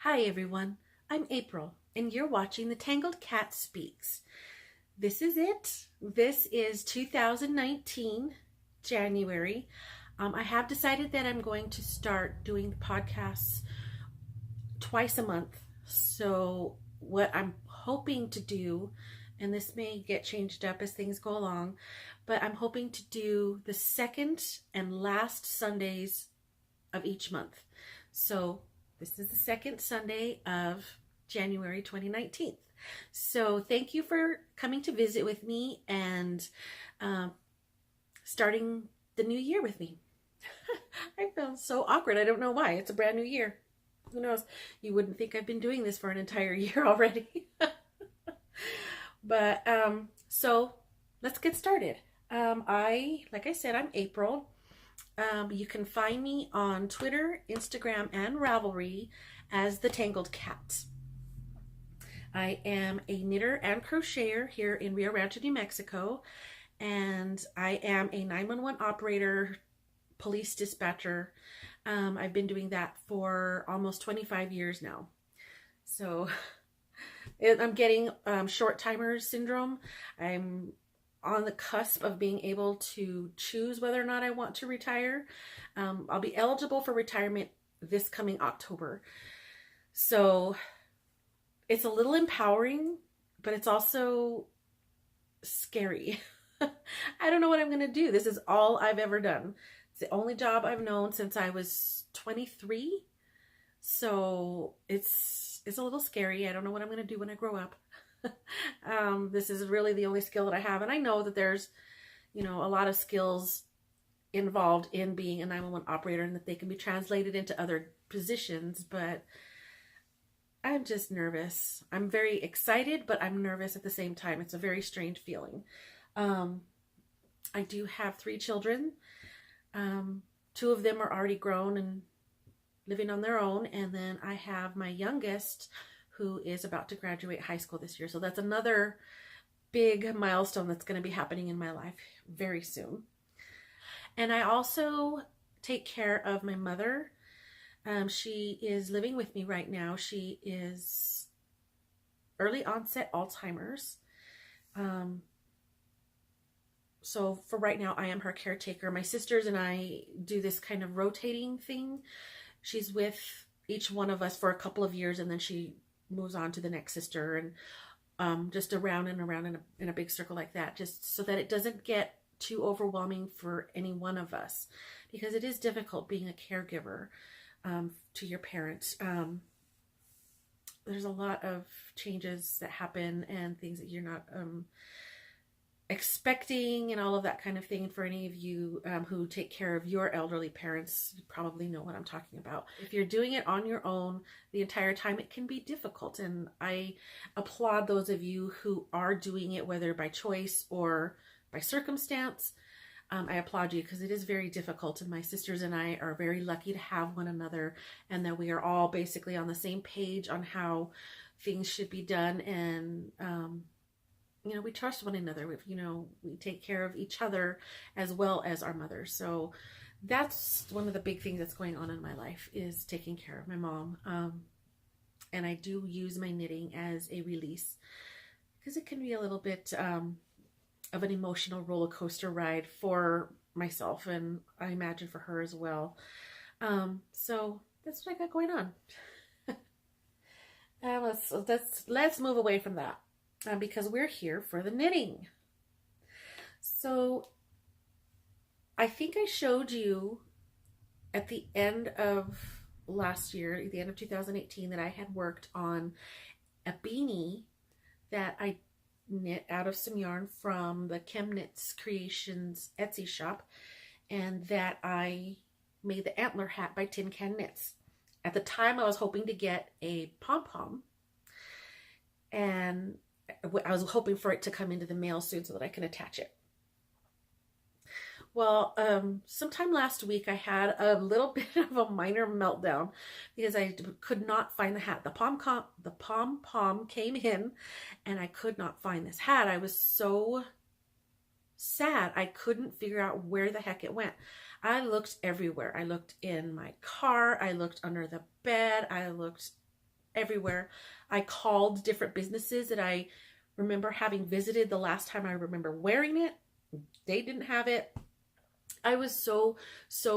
Hi everyone, I'm April and you're watching the Tangled Cat Speaks. This is it. This is 2019, January. I have decided that I'm going to start doing the podcasts twice a month. So what I'm hoping to do, and this may get changed up as things go along, but I'm hoping to do the second and last Sundays of each month. So this is the second Sunday of January 2019. So thank you for coming to visit with me and starting the new year with me. I feel so awkward. I don't know why. It's a brand new year. Who knows? You wouldn't think I've been doing this for an entire year already. But so let's get started. Like I said, I'm April. You can find me on Twitter, Instagram, and Ravelry as the Tangled Cat. I am a knitter and crocheter here in Rio Rancho, New Mexico, and I am a 911 operator, police dispatcher. I've been doing that for almost 25 years now. So I'm getting short timer syndrome. I'm on the cusp of being able to choose whether or not I want to retire. I'll be eligible for retirement this coming October. So it's a little empowering, but it's also scary. I don't know what I'm going to do. This is all I've ever done. It's the only job I've known since I was 23. So it's a little scary. I don't know what I'm going to do when I grow up. This is really the only skill that I have. And I know that there's, a lot of skills involved in being a 911 operator and that they can be translated into other positions, but I'm just nervous. I'm very excited, but I'm nervous at the same time. It's a very strange feeling. I do have 3 children. 2 of them are already grown and living on their own. And then I have my youngest, who is about to graduate high school this year. So that's another big milestone that's going to be happening in my life very soon. And I also take care of my mother. She is living with me right now. She is early onset Alzheimer's. So for right now, I am her caretaker. My sisters and I do this kind of rotating thing. She's with each one of us for a couple of years, and then she moves on to the next sister, and just around and around in a big circle like that, just so that it doesn't get too overwhelming for any one of us, because it is difficult being a caregiver to your parents. There's a lot of changes that happen and things that you're not expecting and all of that kind of thing. For any of you who take care of your elderly parents, you probably know what I'm talking about. If you're doing it on your own the entire time, it can be difficult, and I applaud those of you who are doing it, whether by choice or by circumstance. I applaud you, because it is very difficult, and my sisters and I are very lucky to have one another, and that we are all basically on the same page on how things should be done, and we trust one another. We take care of each other as well as our mothers. So that's one of the big things that's going on in my life, is taking care of my mom. And I do use my knitting as a release, because it can be a little bit of an emotional roller coaster ride for myself, and I imagine for her as well. So that's what I got going on. Let's move away from that. Because we're here for the knitting. So I think I showed you at the end of last year, at the end of 2018, that I had worked on a beanie that I knit out of some yarn from the Chem Knits Creations Etsy shop, and that I made the antler hat by Tin Can Knits. At the time, I was hoping to get a pom-pom, and I was hoping for it to come into the mail soon so that I can attach it. Well, sometime last week I had a little bit of a minor meltdown because I could not find the hat. The pom-pom came in and I could not find this hat. I was so sad. I couldn't figure out where the heck it went. I looked everywhere. I looked in my car. I looked under the bed. I looked everywhere. I called different businesses that I remember having visited the last time I remember wearing it. They didn't have it. I was so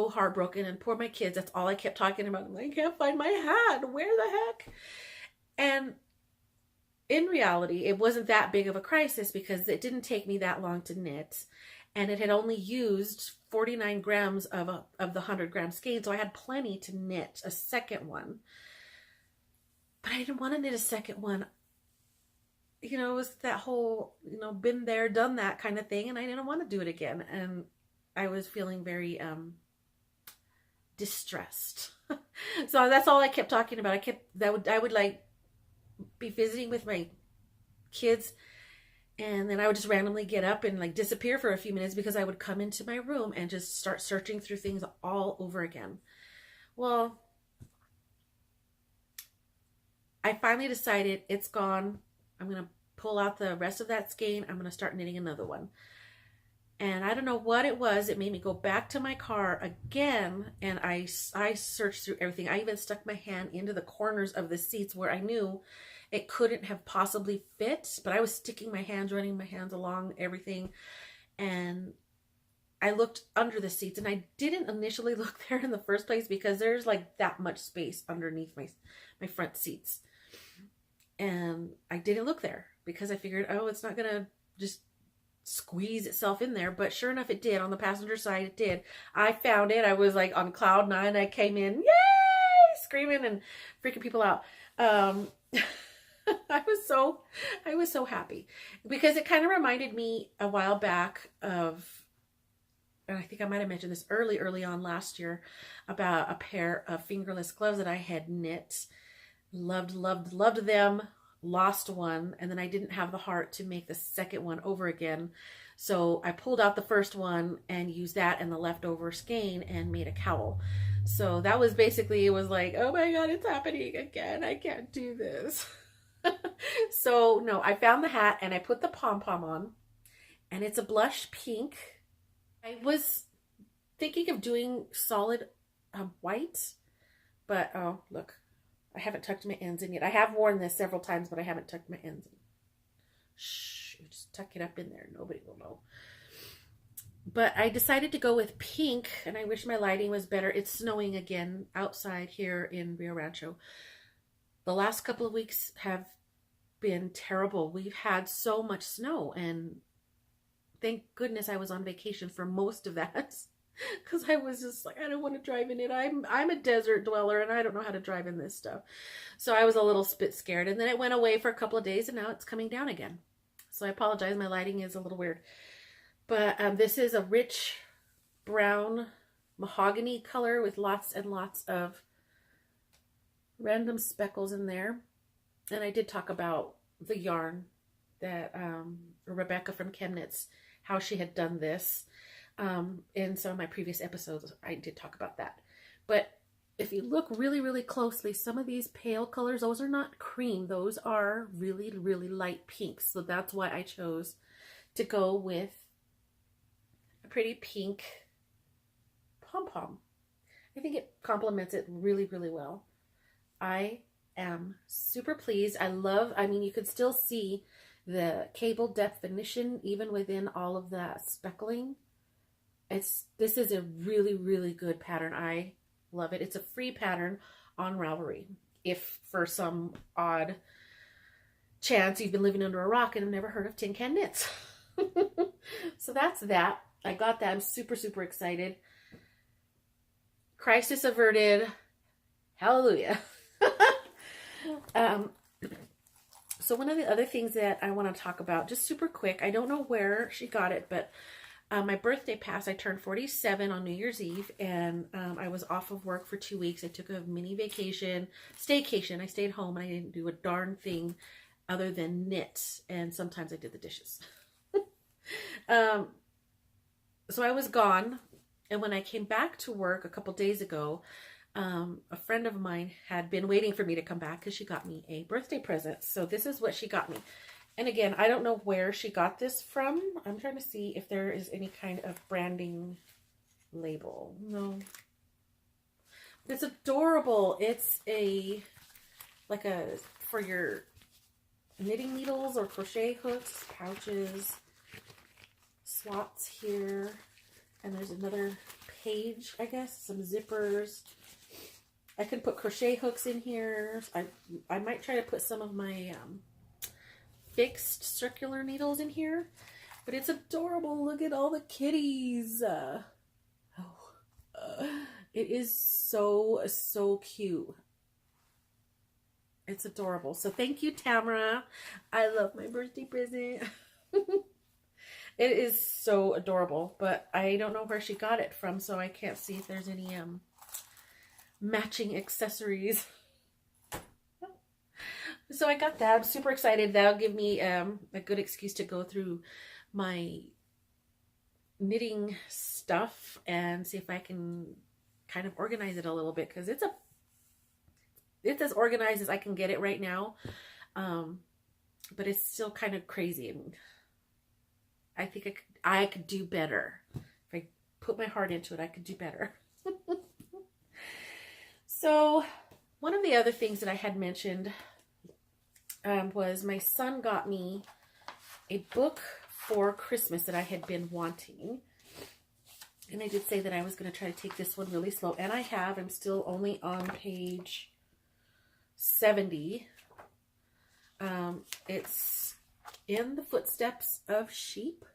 heartbroken, and poor my kids. That's all I kept talking about. I'm like, I can't find my hat. Where the heck? And in reality, it wasn't that big of a crisis because it didn't take me that long to knit. And it had only used 49 grams of the 100-gram skein. So I had plenty to knit a second one. But I didn't want to knit a second one. You know, it was that whole, you know, been there, done that kind of thing. And I didn't want to do it again. And I was feeling very distressed. So that's all I kept talking about. I would like be visiting with my kids, and then I would just randomly get up and like disappear for a few minutes because I would come into my room and just start searching through things all over again. Well, I finally decided it's gone. I'm going to pull out the rest of that skein. I'm going to start knitting another one. And I don't know what it was. It made me go back to my car again. And I searched through everything. I even stuck my hand into the corners of the seats where I knew it couldn't have possibly fit. But I was sticking my hands, running my hands along everything. And I looked under the seats. And I didn't initially look there in the first place because there's like that much space underneath my front seats. And I didn't look there because I figured, oh, it's not going to just squeeze itself in there. But sure enough, it did. On the passenger side, it did. I found it. I was like on cloud 9. I came in, yay, screaming and freaking people out. I was so happy because it kind of reminded me a while back of, and I think I might have mentioned this early on last year, about a pair of fingerless gloves that I had knit. Loved them. Lost one, and then I didn't have the heart to make the second one over again. So I pulled out the first one and used that and the leftover skein and made a cowl. So that was basically, it was like, oh my God, it's happening again. I can't do this. So no, I found the hat and I put the pom-pom on, and it's a blush pink. I was thinking of doing solid white, but oh, look. I haven't tucked my ends in yet. I have worn this several times, but I haven't tucked my ends in. Shh, just tuck it up in there. Nobody will know. But I decided to go with pink, and I wish my lighting was better. It's snowing again outside here in Rio Rancho. The last couple of weeks have been terrible. We've had so much snow, and thank goodness I was on vacation for most of that. Because I was just like, I don't want to drive in it. I'm a desert dweller, and I don't know how to drive in this stuff. So I was a little bit scared. And then it went away for a couple of days, and now it's coming down again. So I apologize. My lighting is a little weird. But this is a rich brown mahogany color with lots and lots of random speckles in there. And I did talk about the yarn that Rebecca from Chemknits, how she had done this. In some of my previous episodes, I did talk about that. But if you look really closely, some of these pale colors, those are not cream. Those are really light pinks. So that's why I chose to go with a pretty pink pom-pom. I think it complements it really well. I am super pleased. I mean, you could still see the cable definition even within all of that speckling. This is a really good pattern. I love it. It's a free pattern on Ravelry. If for some odd chance you've been living under a rock and have never heard of Tin Can Knits. So that's that. I got that. I'm super excited. Crisis averted. Hallelujah. So one of the other things that I want to talk about, just super quick, I don't know where she got it, but my birthday passed. I turned 47 on New Year's Eve, and I was off of work for 2 weeks. I took a mini vacation, staycation. I stayed home, and I didn't do a darn thing other than knit, and sometimes I did the dishes. So I was gone, and when I came back to work a couple days ago, a friend of mine had been waiting for me to come back because she got me a birthday present. So this is what she got me. And again, I don't know where she got this from. I'm trying to see if there is any kind of branding label. No. It's adorable. It's a like for your knitting needles or crochet hooks, pouches, slots here. And there's another page, I guess, some zippers. I can put crochet hooks in here. I might try to put some of my fixed circular needles in here. But it's adorable. Look at all the kitties. It is so cute. It's adorable. So thank you, Tamara. I love my birthday present. It is so adorable, but I don't know where she got it from, so I can't see if there's any matching accessories. So I got that. I'm super excited. That'll give me a good excuse to go through my knitting stuff and see if I can kind of organize it a little bit, because it's as organized as I can get it right now, but it's still kind of crazy. I think I could do better. If I put my heart into it, I could do better. So one of the other things that I had mentioned was my son got me a book for Christmas that I had been wanting. And I did say that I was going to try to take this one really slow. And I have. I'm still only on page 70. It's In the Footsteps of Sheep.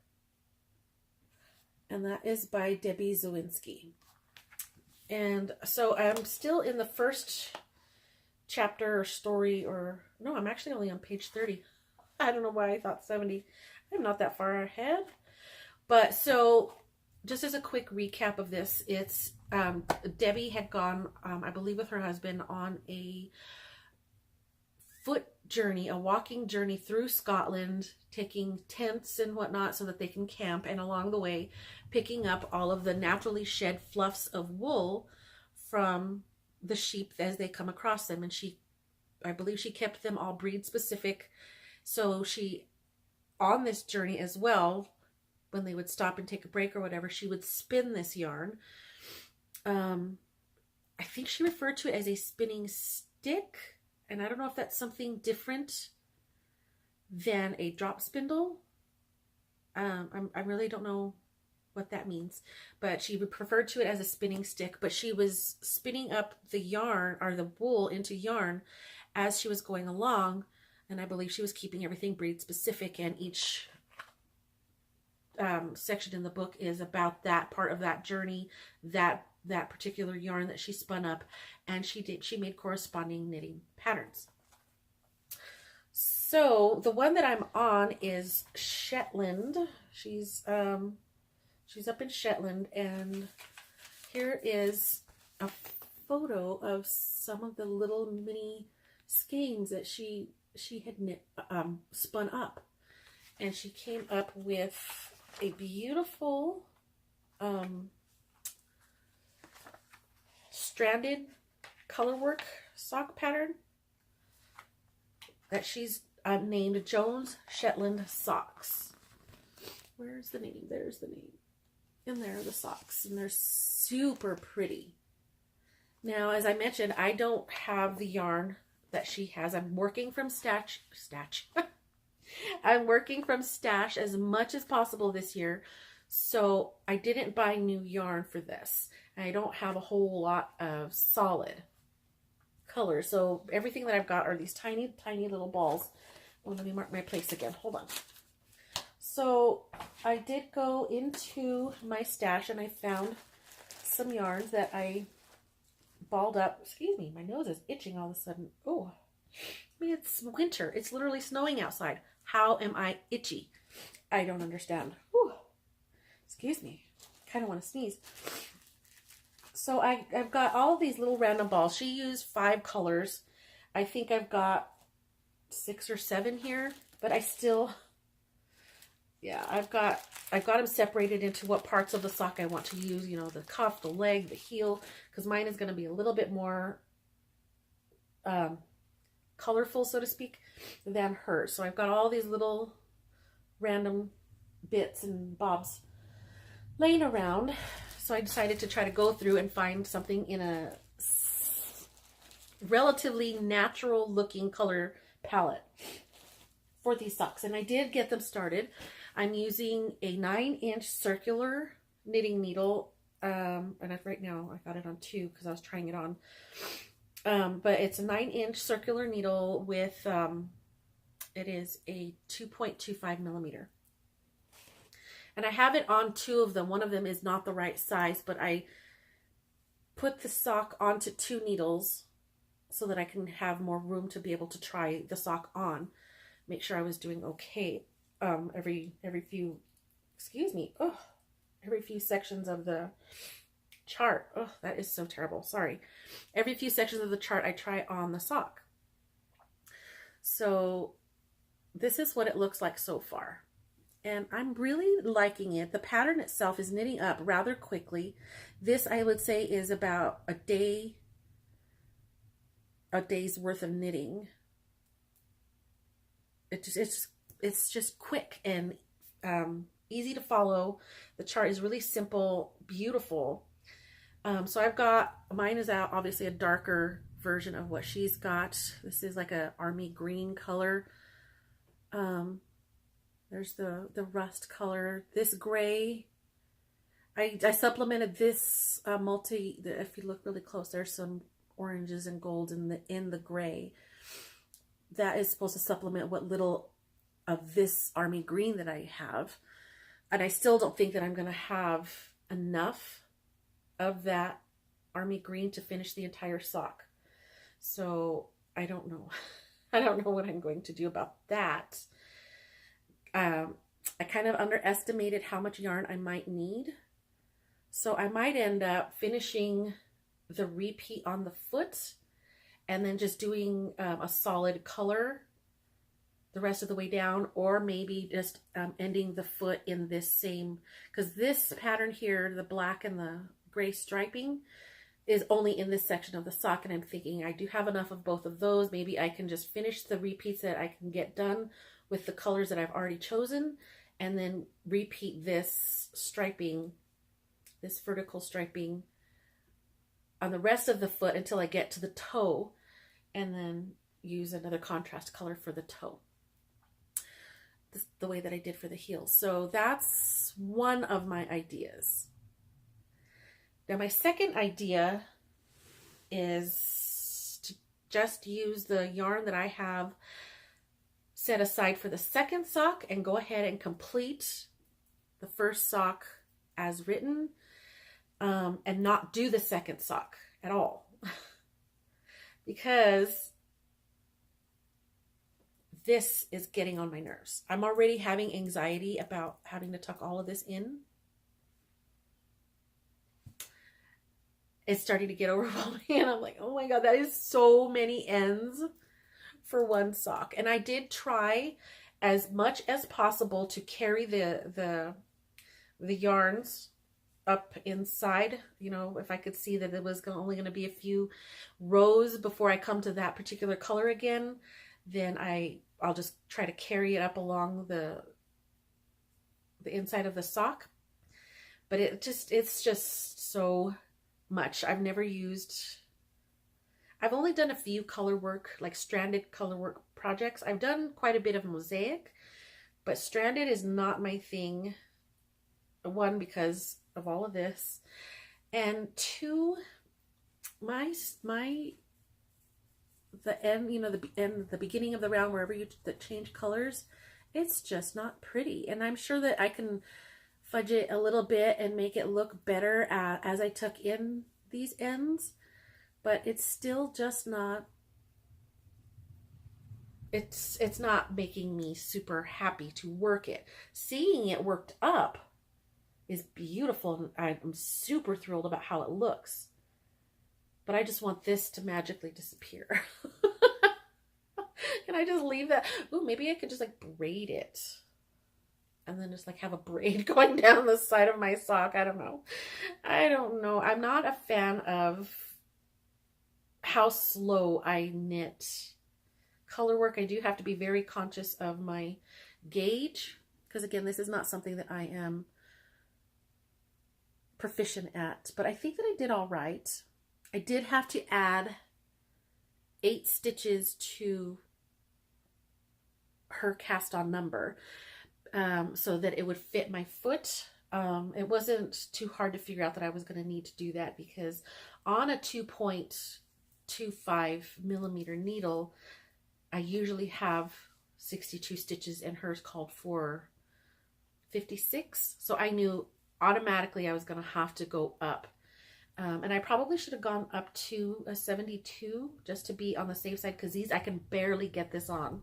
And that is by Debbie Zawinski. And so I'm still in the first chapter or story, or no, I'm actually only on page 30. I don't know why I thought 70. I'm not that far ahead. But so just as a quick recap of this, it's Debbie had gone, I believe with her husband, on a foot journey, a walking journey through Scotland, taking tents and whatnot so that they can camp, and along the way picking up all of the naturally shed fluffs of wool from the sheep as they come across them. And I believe she kept them all breed specific. So she, on this journey as well, when they would stop and take a break or whatever, she would spin this yarn. I think she referred to it as a spinning stick. And I don't know if that's something different than a drop spindle. I really don't know what that means. But she referred to it as a spinning stick. But she was spinning up the yarn, or the wool, into yarn as she was going along. And I believe she was keeping everything breed specific. And each section in the book is about that part of that journey, that particular yarn that she spun up, and she made corresponding knitting patterns. So the one that I'm on is Shetland. She's up in Shetland, and here is a photo of some of the little mini skeins that she had knit, spun up, and she came up with a beautiful stranded colorwork sock pattern that she's named Jones Shetland Socks. Where's the name? There's the name. And there are the socks, and they're super pretty. Now, as I mentioned, I don't have the yarn that she has. I'm working from stash. I'm working from stash as much as possible this year. So I didn't buy new yarn for this. And I don't have a whole lot of solid colors. So everything that I've got are these tiny, tiny little balls. Oh, let me mark my place again. Hold on. So I did go into my stash and I found some yarns that I balled up. Excuse me, my nose is itching all of a sudden. Oh, I mean, it's winter. It's literally snowing outside. How am I itchy? I don't understand. Whew. Excuse me. Kind of want to sneeze. So I've got all of these little random balls. She used 5 colors. I think I've got 6 or 7 here, but I still, yeah, I've got them separated into what parts of the sock I want to use. You know, the cuff, the leg, the heel, because mine is going to be a little bit more colorful, so to speak, than hers. So I've got all these little random bits and bobs laying around. So I decided to try to go through and find something in a relatively natural looking color palette for these socks. And I did get them started. I'm using a 9-inch circular knitting needle. And right now I got it on 2 because I was trying it on. But it's a 9-inch circular needle with, it is a 2.25 millimeter. And I have it on 2 of them. One of them is not the right size, but I put the sock onto 2 needles so that I can have more room to be able to try the sock on. Make sure I was doing okay. Every few, every few sections of the chart. Oh, that is so terrible. Sorry. Every few sections of the chart, I try on the sock. So this is what it looks like so far. And I'm really liking it. The pattern itself is knitting up rather quickly. This, I would say, is about a day's worth of knitting. It's just quick and easy to follow. The chart is really simple, beautiful. So I've got, mine is out, obviously a darker version of what she's got. This is like a army green color. There's the rust color. This gray, I supplemented this if you look really close, there's some oranges and golds in the gray. That is supposed to supplement what little of this army green that I have. And I still don't think that I'm going to have enough of that army green to finish the entire sock. So I don't know. I don't know what I'm going to do about that. I kind of underestimated how much yarn I might need. So I might end up finishing the repeat on the foot and then just doing a solid color the rest of the way down, or maybe just ending the foot in this same, because this pattern here, the black and the gray striping, is only in this section of the sock, and I'm thinking I do have enough of both of those. Maybe I can just finish the repeats that I can get done with the colors that I've already chosen, and then repeat this striping, this vertical striping on the rest of the foot until I get to the toe, and then use another contrast color for the toe, the way that I did for the heels. So that's one of my ideas. Now my second idea is to just use the yarn that I have set aside for the second sock and go ahead and complete the first sock as written, and not do the second sock at all. Because this is getting on my nerves. I'm already having anxiety about having to tuck all of this in. It's starting to get overwhelming, and I'm like, oh my God, that is so many ends for one sock. And I did try as much as possible to carry the yarns up inside, you know, if I could see that it was only going to be a few rows before I come to that particular color again, then I'll just try to carry it up along the inside of the sock. But it's just so much. I've only done a few color work, like stranded color work projects. I've done quite a bit of mosaic, but stranded is not my thing. One, because of all of this, and two, the end, you know, the beginning of the round, wherever you change colors, it's just not pretty. And I'm sure that I can fudge it a little bit and make it look better as I tuck in these ends, but it's still just not, it's not making me super happy to work it. Seeing it worked up is beautiful, and I'm super thrilled about how it looks, but I just want this to magically disappear. Can I just leave that? Ooh, maybe I could just like braid it and then just like have a braid going down the side of my sock. I don't know. I'm not a fan of how slow I knit color work. I do have to be very conscious of my gauge, because again, this is not something that I am proficient at, but I think that I did all right. I did have to add 8 stitches to her cast on number, so that it would fit my foot. It wasn't too hard to figure out that I was going to need to do that, because on a 2.25 millimeter needle, I usually have 62 stitches, and hers called for 56. So I knew automatically I was going to have to go up. And I probably should have gone up to a 72 just to be on the safe side, because these, I can barely get this on.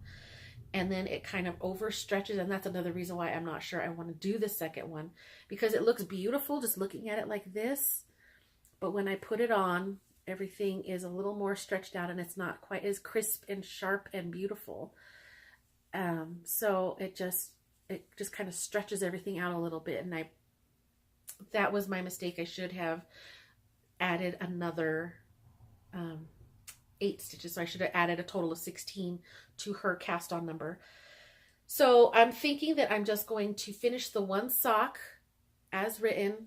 And then it kind of overstretches, and that's another reason why I'm not sure I want to do the second one, because it looks beautiful just looking at it like this. But when I put it on, everything is a little more stretched out, and it's not quite as crisp and sharp and beautiful. So it just kind of stretches everything out a little bit, and that was my mistake. I should have added another 8 stitches. So I should have added a total of 16 to her cast on number. So I'm thinking that I'm just going to finish the one sock as written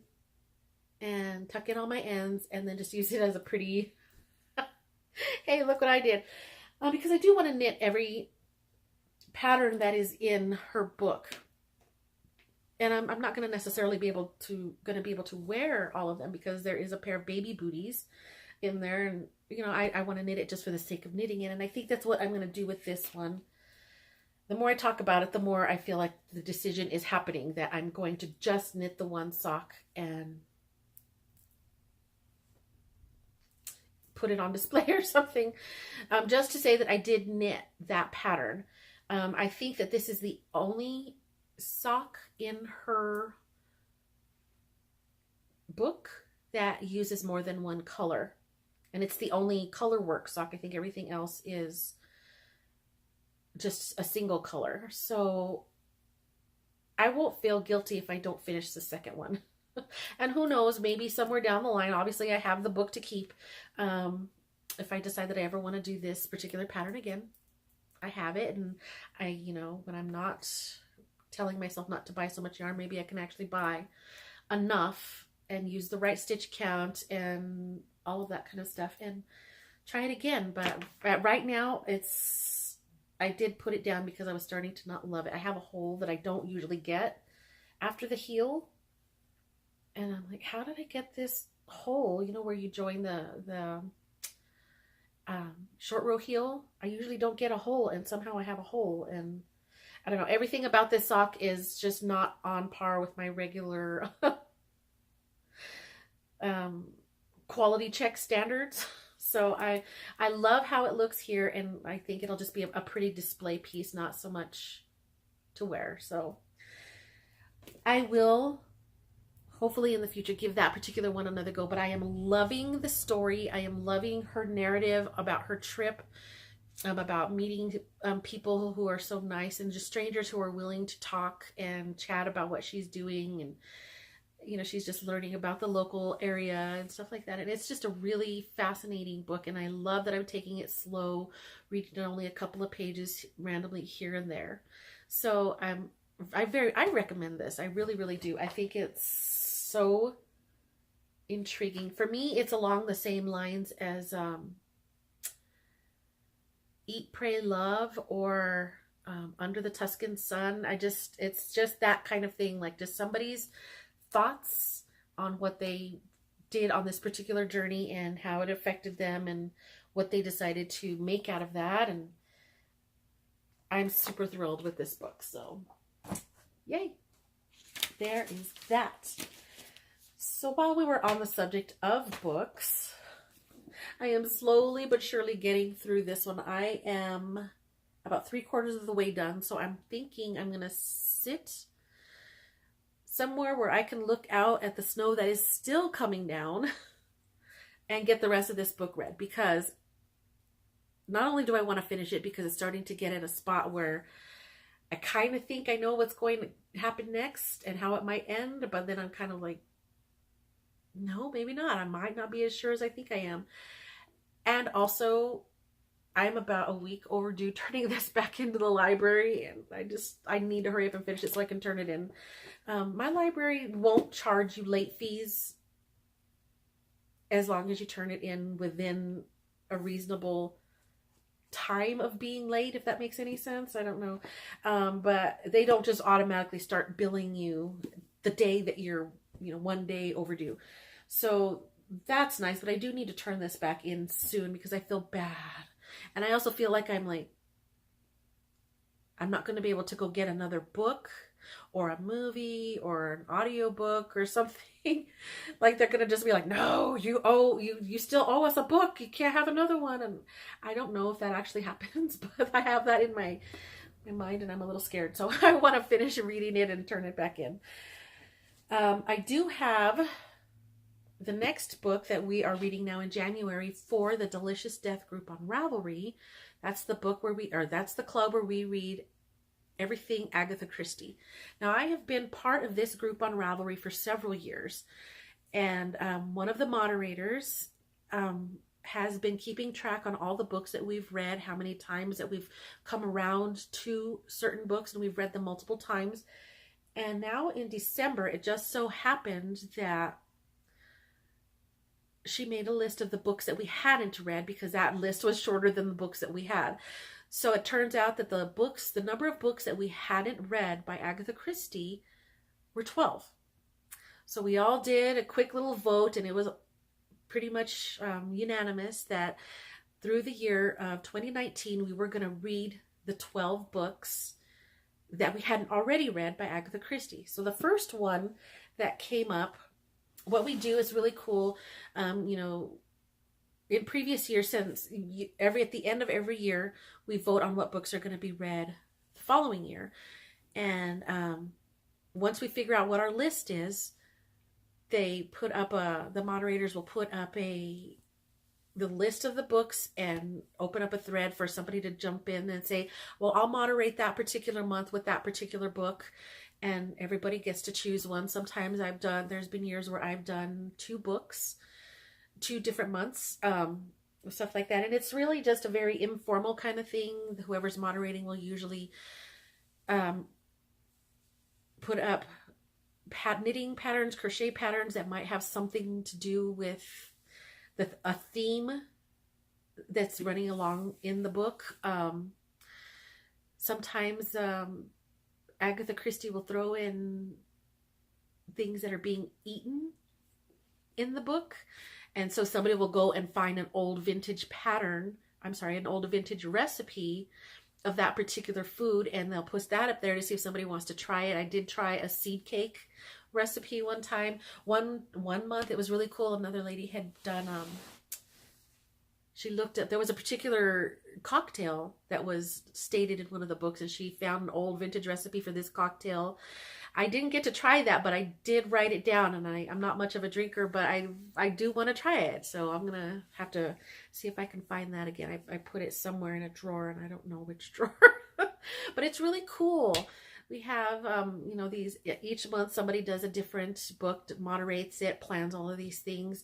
and tuck in all my ends, and then just use it as a pretty, hey, look what I did. Because I do want to knit every pattern that is in her book. And I'm not going to necessarily be able to wear all of them, because there is a pair of baby booties in there, and you know, I want to knit it just for the sake of knitting it. And I think that's what I'm going to do with this one. The more I talk about it, the more I feel like the decision is happening that I'm going to just knit the one sock and put it on display or something, just to say that I did knit that pattern. I think that this is the only sock in her book that uses more than one color. And it's the only color work sock. I think everything else is just a single color. So I won't feel guilty if I don't finish the second one. And who knows, maybe somewhere down the line, obviously I have the book to keep. If I decide that I ever want to do this particular pattern again, I have it. And I, you know, when I'm not telling myself not to buy so much yarn, maybe I can actually buy enough and use the right stitch count and all of that kind of stuff and try it again. But right now, I did put it down because I was starting to not love it. I have a hole that I don't usually get after the heel, and I'm like, how did I get this hole, you know, where you join the short row heel? I usually don't get a hole, and somehow I have a hole. And I don't know, everything about this sock is just not on par with my regular quality check standards. So I love how it looks here, and I think it'll just be a pretty display piece, not so much to wear. So I will hopefully in the future give that particular one another go. But I am loving the story. I am loving her narrative about her trip, about meeting people who are so nice, and just strangers who are willing to talk and chat about what she's doing. And you know, she's just learning about the local area and stuff like that. And it's just a really fascinating book. And I love that I'm taking it slow, reading only a couple of pages randomly here and there. So I recommend this. I really, really do. I think it's so intriguing. For me, it's along the same lines as Eat, Pray, Love, or Under the Tuscan Sun. It's just that kind of thing. Like just somebody's thoughts on what they did on this particular journey and how it affected them and what they decided to make out of that. And I'm super thrilled with this book. So yay, there is that. So while we were on the subject of books, I am slowly but surely getting through this one. I am about 3/4 of the way done. So I'm thinking I'm going to sit somewhere where I can look out at the snow that is still coming down and get the rest of this book read, because not only do I want to finish it because it's starting to get in a spot where I kind of think I know what's going to happen next and how it might end, but then I'm kind of like, no, maybe not. I might not be as sure as I think I am. And also, I'm about a week overdue turning this back into the library, and I need to hurry up and finish it so I can turn it in. My library won't charge you late fees as long as you turn it in within a reasonable time of being late, if that makes any sense. I don't know. But they don't just automatically start billing you the day that you're, you know, 1 day overdue. So that's nice, but I do need to turn this back in soon because I feel bad. And I also feel like I'm not going to be able to go get another book or a movie or an audio book or something. Like they're going to just be like, no, you still owe us a book. You can't have another one. And I don't know if that actually happens, but I have that in my mind and I'm a little scared. So I want to finish reading it and turn it back in. I do have the next book that we are reading now in January for the Delicious Death group on Ravelry. That's the book that's the club where we read everything Agatha Christie. Now, I have been part of this group on Ravelry for several years, and one of the moderators has been keeping track on all the books that we've read, how many times that we've come around to certain books, and we've read them multiple times. And now in December, it just so happened that she made a list of the books that we hadn't read because that list was shorter than the books that we had. So it turns out that the number of books that we hadn't read by Agatha Christie were 12. So we all did a quick little vote, and it was pretty much unanimous that through the year of 2019, we were going to read the 12 books that we hadn't already read by Agatha Christie. So the first one that came up, what we do is really cool. You know, in previous years, since at the end of every year, we vote on what books are going to be read the following year. And once we figure out what our list is, they put up the moderators will put up the list of the books and open up a thread for somebody to jump in and say, well, I'll moderate that particular month with that particular book. And everybody gets to choose one. Sometimes there's been years where I've done 2 books, 2 different months, stuff like that. And it's really just a very informal kind of thing. Whoever's moderating will usually put up knitting patterns, crochet patterns that might have something to do with a theme that's running along in the book. Sometimes Agatha Christie will throw in things that are being eaten in the book. And so somebody will go and find an old vintage an old vintage recipe of that particular food, and they'll post that up there to see if somebody wants to try it. I did try a seed cake recipe one time. One month, it was really cool. Another lady had done, there was a particular cocktail that was stated in one of the books, and she found an old vintage recipe for this cocktail. I didn't get to try that, but I did write it down, and I'm not much of a drinker, but I do want to try it. So I'm going to have to see if I can find that again. I put it somewhere in a drawer, and I don't know which drawer, but it's really cool. We have, each month somebody does a different book, moderates it, plans all of these things.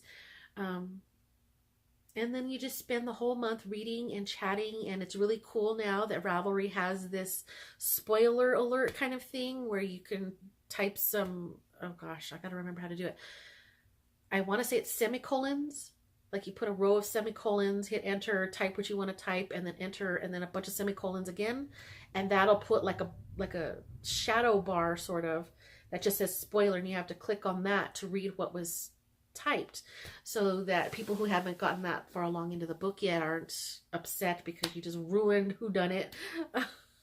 And then you just spend the whole month reading and chatting, and it's really cool now that Ravelry has this spoiler alert kind of thing where you can type some, oh gosh, I gotta remember how to do it. I want to say it's semicolons. Like you put a row of semicolons, hit enter, type what you want to type, and then enter, and then a bunch of semicolons again. And that'll put like a shadow bar sort of that just says spoiler, and you have to click on that to read what was typed, so that people who haven't gotten that far along into the book yet aren't upset because you just ruined whodunit.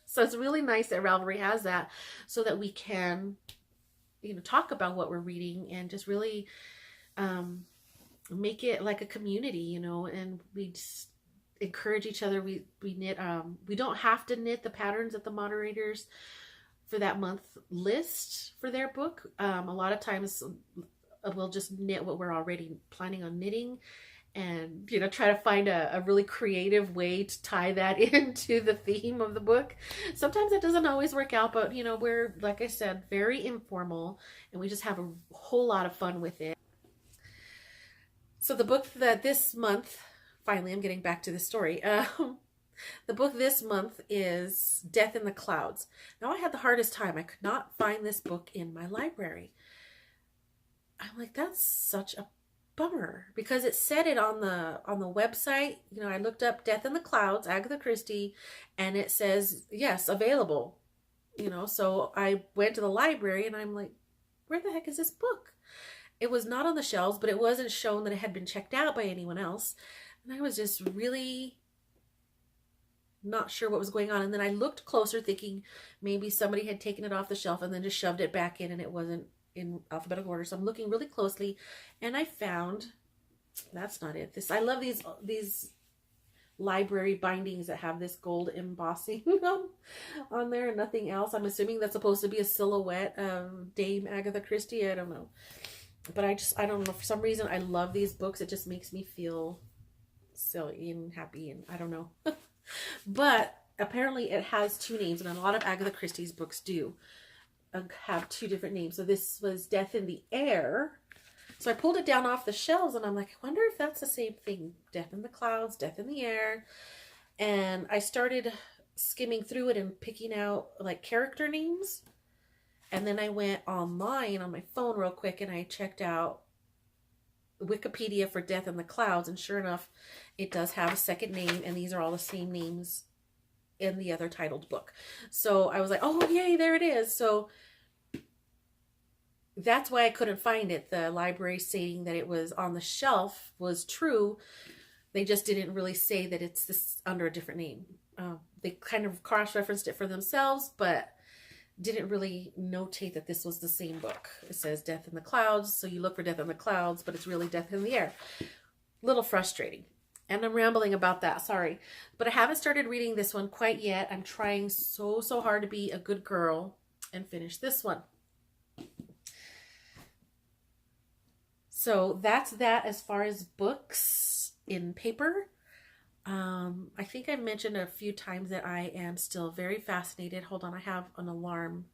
So it's really nice that Ravelry has that, so that we can, talk about what we're reading and just really make it like a community, and we just encourage each other. We knit. We don't have to knit the patterns that the moderators for that month list for their book. A lot of times we'll just knit what we're already planning on knitting, and try to find a really creative way to tie that into the theme of the book. Sometimes it doesn't always work out, but we're, like I said, very informal, and we just have a whole lot of fun with it. So the book that this month, finally I'm getting back to the story, the book this month is Death in the Clouds. Now, I had the hardest time. I could not find this book in my library. I'm like, that's such a bummer, because it said it on the website. You know, I looked up Death in the Clouds, Agatha Christie, and it says, yes, available. You know, so I went to the library and I'm like, where the heck is this book? It was not on the shelves, but it wasn't shown that it had been checked out by anyone else. And I was just really not sure what was going on. And then I looked closer thinking maybe somebody had taken it off the shelf and then just shoved it back in and it wasn't in alphabetical order. So I'm looking really closely and I found, that's not it. I love these library bindings that have this gold embossing on there and nothing else. I'm assuming that's supposed to be a silhouette of Dame Agatha Christie. I don't know. But I don't know. For some reason, I love these books. It just makes me feel silly and happy and I don't know. But apparently it has two names, and a lot of Agatha Christie's books do have two different names. So this was Death in the Air. So I pulled it down off the shelves and I'm like, I wonder if that's the same thing. Death in the Clouds, Death in the Air. And I started skimming through it and picking out like character names. And then I went online on my phone real quick and I checked out Wikipedia for Death in the Clouds. And sure enough, it does have a second name, and these are all the same names in the other titled book. So I was like, oh, yay, there it is. So that's why I couldn't find it. The library saying that it was on the shelf was true. They just didn't really say that it's this under a different name. They kind of cross-referenced it for themselves, but didn't really notate that this was the same book. It says Death in the Clouds, so you look for Death in the Clouds, but it's really Death in the Air. Little frustrating. And I'm rambling about that, sorry. But I haven't started reading this one quite yet. I'm trying so hard to be a good girl and finish this one. So that's that as far as books in paper. I think I've mentioned a few times that I am still very fascinated. Hold on, I have an alarm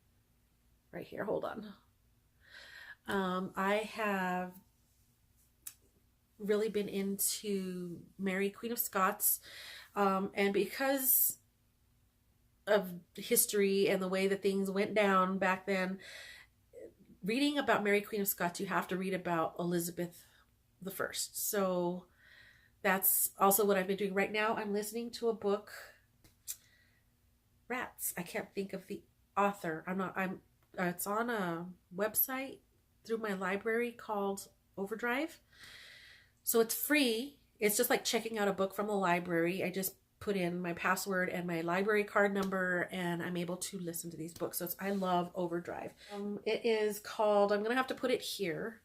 right here. Hold on. I have really been into Mary, Queen of Scots. And because of history and the way that things went down back then, reading about Mary, Queen of Scots, you have to read about Elizabeth I. So that's also what I've been doing right now. I'm listening to a book, Rats. I can't think of the author. It's on a website through my library called Overdrive. So it's free. It's just like checking out a book from the library. I just put in my password and my library card number and I'm able to listen to these books. So I love Overdrive. It is called, I'm going to have to put it here,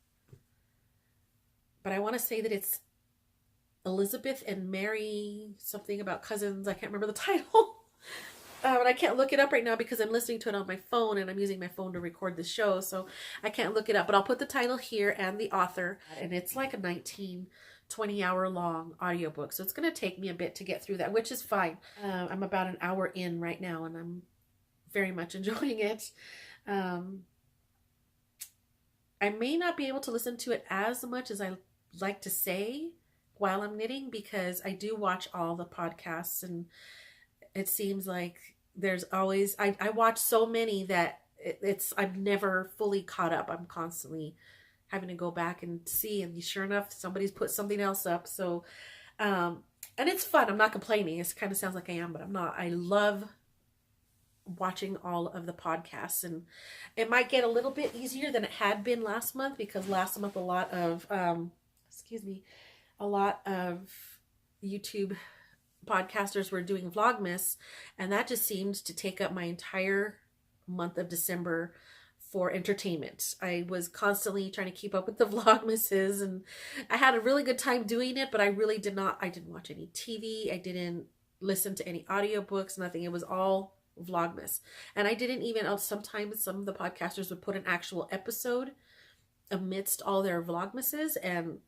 but I want to say that it's Elizabeth and Mary, something about cousins. I can't remember the title. And I can't look it up right now because I'm listening to it on my phone and I'm using my phone to record the show. So I can't look it up, but I'll put the title here and the author. And it's like a 20 hour long audiobook. So it's going to take me a bit to get through that, which is fine. I'm about an hour in right now and I'm very much enjoying it. I may not be able to listen to it as much as I like to say while I'm knitting, because I do watch all the podcasts and it seems like there's always, I watch so many that I'm never fully caught up. I'm constantly having to go back and see, and sure enough, somebody's put something else up. So, and it's fun. I'm not complaining. It kind of sounds like I am, but I'm not. I love watching all of the podcasts, and it might get a little bit easier than it had been last month, because last month a lot of YouTube podcasters were doing Vlogmas, and that just seemed to take up my entire month of December for entertainment. I was constantly trying to keep up with the Vlogmases, and I had a really good time doing it, but I didn't watch any TV. I didn't listen to any audiobooks, nothing. It was all Vlogmas. And I didn't even, sometimes some of the podcasters would put an actual episode amidst all their Vlogmases, and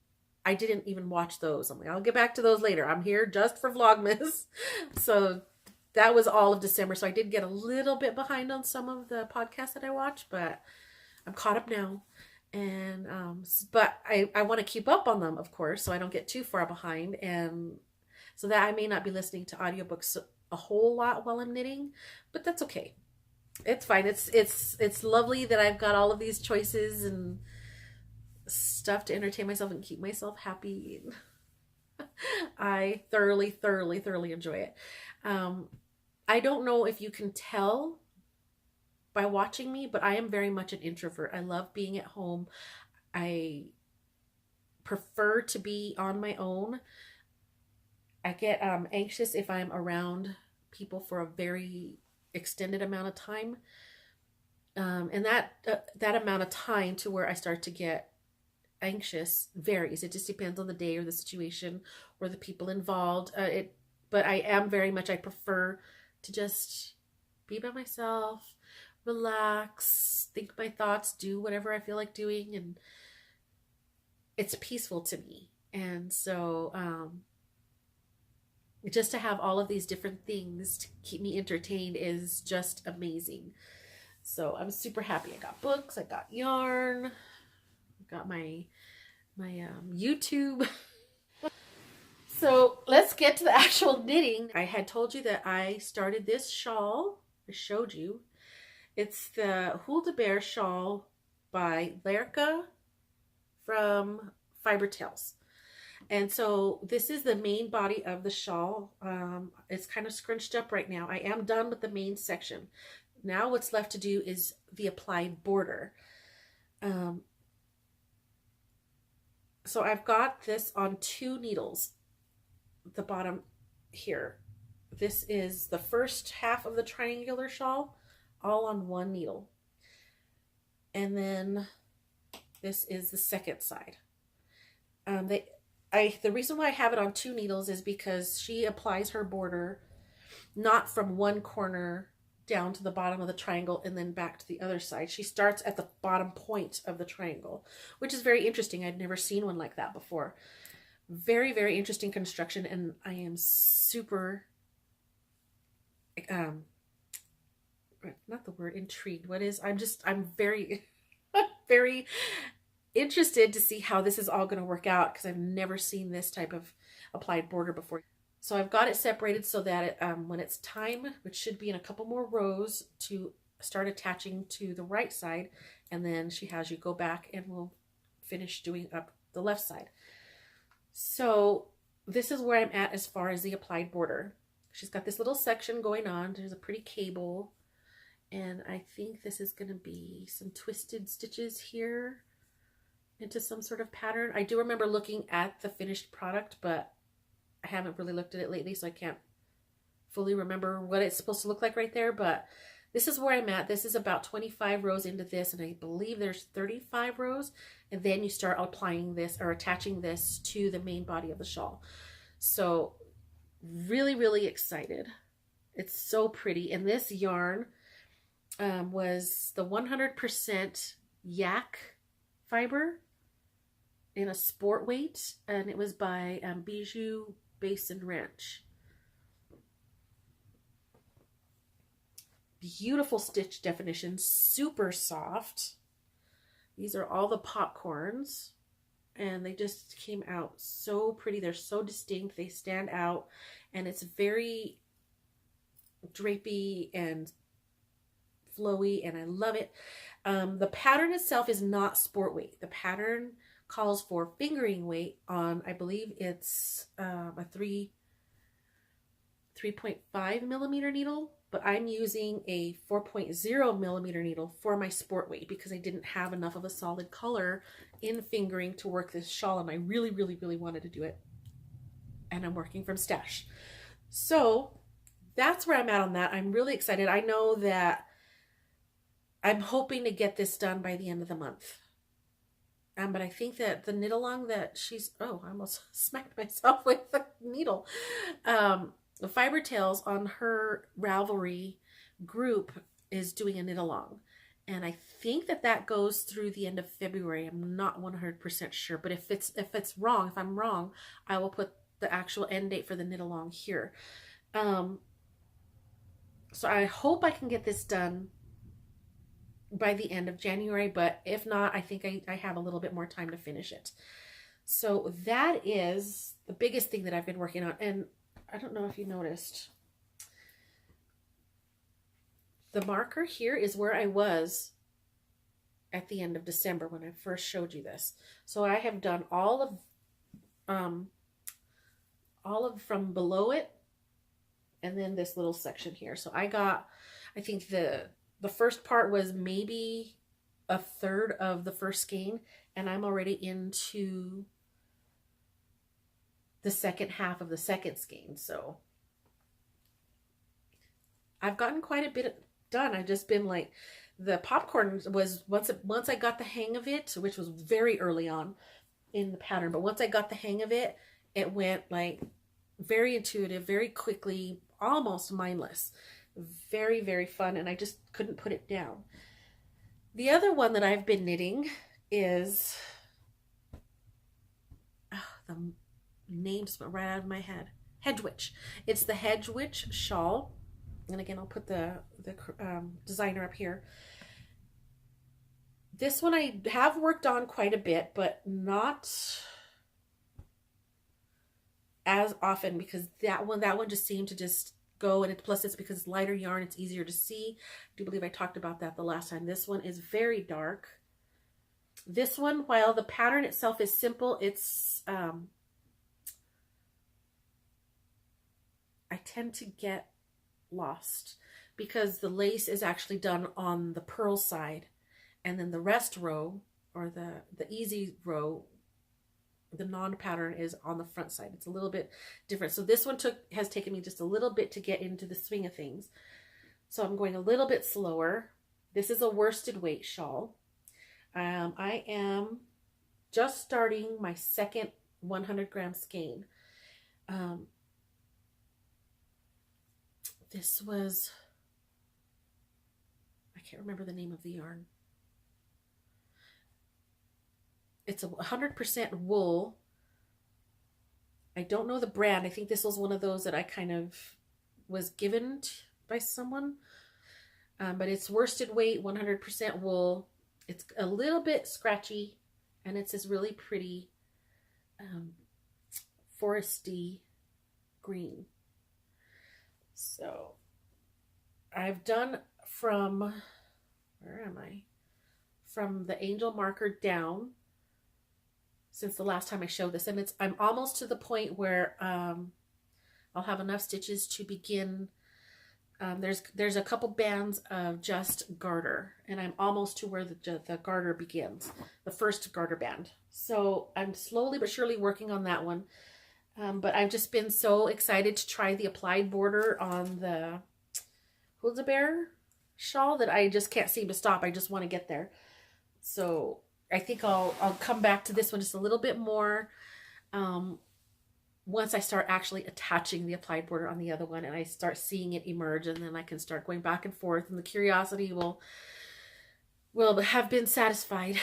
I didn't even watch those. I'm like, I'll get back to those later. I'm here just for Vlogmas. So that was all of December. So I did get a little bit behind on some of the podcasts that I watch, but I'm caught up now. And, but I want to keep up on them, of course, so I don't get too far behind. And so that I may not be listening to audiobooks a whole lot while I'm knitting, but that's okay. It's fine. It's lovely that I've got all of these choices and stuff to entertain myself and keep myself happy. I thoroughly, thoroughly, thoroughly enjoy it. I don't know if you can tell by watching me, but I am very much an introvert. I love being at home. I prefer to be on my own. I get anxious if I'm around people for a very extended amount of time. And that amount of time to where I start to get anxious varies. It just depends on the day or the situation or the people involved. But I am very much, I prefer to just be by myself, relax, think my thoughts, do whatever I feel like doing, and it's peaceful to me. And so just to have all of these different things to keep me entertained is just amazing. So I'm super happy. I got books, I got yarn, I got my YouTube. So let's get to the actual knitting. I had told you that I started this shawl. I showed you. It's the Hyldebær Shawl by Lerka from Fiber Tales. And so this is the main body of the shawl. It's kind of scrunched up right now. I am done with the main section. Now what's left to do is the applied border. So I've got this on 2 needles. The bottom here. This is the first half of the triangular shawl, all on 1 needle. And then this is the second side. The reason why I have it on 2 needles is because she applies her border not from one corner down to the bottom of the triangle and then back to the other side. She starts at the bottom point of the triangle, which is very interesting. I'd never seen one like that before. Very, very interesting construction, and I am super, not the word intrigued. What is, I'm very, very interested to see how this is all going to work out, because I've never seen this type of applied border before. So I've got it separated so that it, when it's time, which should be in a couple more rows, to start attaching to the right side, and then she has you go back and we'll finish doing up the left side. So this is where I'm at as far as the applied border. She's got this little section going on. There's a pretty cable, and I think this is going to be some twisted stitches here into some sort of pattern. I do remember looking at the finished product, but I haven't really looked at it lately, so I can't fully remember what it's supposed to look like right there, but this is where I'm at. This is about 25 rows into this, and I believe there's 35 rows, and then you start applying this or attaching this to the main body of the shawl. So really, really excited. It's so pretty. And this yarn was the 100% yak fiber in a sport weight, and it was by Bijou Base and Wrench. Beautiful stitch definition, super soft. These are all the popcorns, and they just came out so pretty. They're so distinct, they stand out, and it's very drapey and flowy, and I love it. The pattern itself is not sport weight. The pattern calls for fingering weight on, I believe it's a 3.5 millimeter needle, but I'm using a 4.0 millimeter needle for my sport weight because I didn't have enough of a solid color in fingering to work this shawl, and I really, really, really wanted to do it. And I'm working from stash. So that's where I'm at on that. I'm really excited. I know that I'm hoping to get this done by the end of the month. But I think that the knit along that she's, oh, I almost smacked myself with the needle. The Fiber Tales on her Ravelry group is doing a knit along. And I think that that goes through the end of February. I'm not 100% sure, but if it's wrong, if I'm wrong, I will put the actual end date for the knit along here. So I hope I can get this done by the end of January, but if not, I think I have a little bit more time to finish it. So that is the biggest thing that I've been working on. And I don't know if you noticed, the marker here is where I was at the end of December when I first showed you this. So I have done all of from below it, and then this little section here. So I think the first part was maybe a third of the first skein, and I'm already into the second half of the second skein. So I've gotten quite a bit done. I've just been like, the popcorn was once I got the hang of it, which was very early on in the pattern, but once I got the hang of it, it went like very intuitive, very quickly, almost mindless. Very, very fun, and I just couldn't put it down. The other one that I've been knitting is, the name just went right out of my head. Hedgewitch. It's the Hedgewitch Shawl. And again, I'll put the designer up here. This one I have worked on quite a bit, but not as often, because that one just seemed to just go, and plus it's because it's lighter yarn, it's easier to see. I do believe I talked about that the last time. This one is very dark. This one, while the pattern itself is simple, it's I tend to get lost because the lace is actually done on the purl side, and then the rest row, or the easy row, the non-pattern, is on the front side. It's a little bit different. So this one has taken me just a little bit to get into the swing of things. So I'm going a little bit slower. This is a worsted weight shawl. I am just starting my second 100-gram skein. This was, I can't remember the name of the yarn. It's a 100% wool. I don't know the brand. I think this was one of those that I kind of was given by someone. But it's worsted weight, 100% wool. It's a little bit scratchy, and it's this really pretty foresty green. So I've done from, where am I? From the angel marker down since the last time I showed this, and I'm almost to the point where I'll have enough stitches to begin. There's a couple bands of just garter, and I'm almost to where the garter begins, the first garter band. So I'm slowly but surely working on that one. But I've just been so excited to try the applied border on the Hyldebær shawl that I just can't seem to stop. I just want to get there. So I think I'll come back to this one just a little bit more once I start actually attaching the applied border on the other one, and I start seeing it emerge, and then I can start going back and forth, and the curiosity will have been satisfied.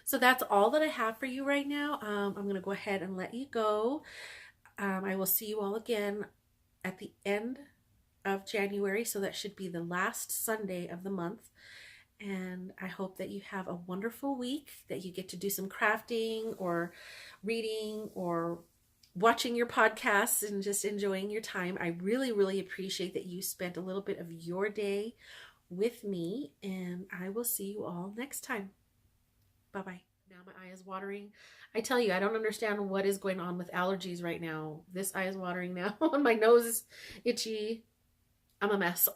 So that's all that I have for you right now. I'm going to go ahead and let you go. I will see you all again at the end of January, so that should be the last Sunday of the month. And I hope that you have a wonderful week, that you get to do some crafting or reading or watching your podcasts and just enjoying your time. I really, really appreciate that you spent a little bit of your day with me, and I will see you all next time. Bye-bye. Now my eye is watering. I tell you, I don't understand what is going on with allergies right now. This eye is watering now, and my nose is itchy. I'm a mess.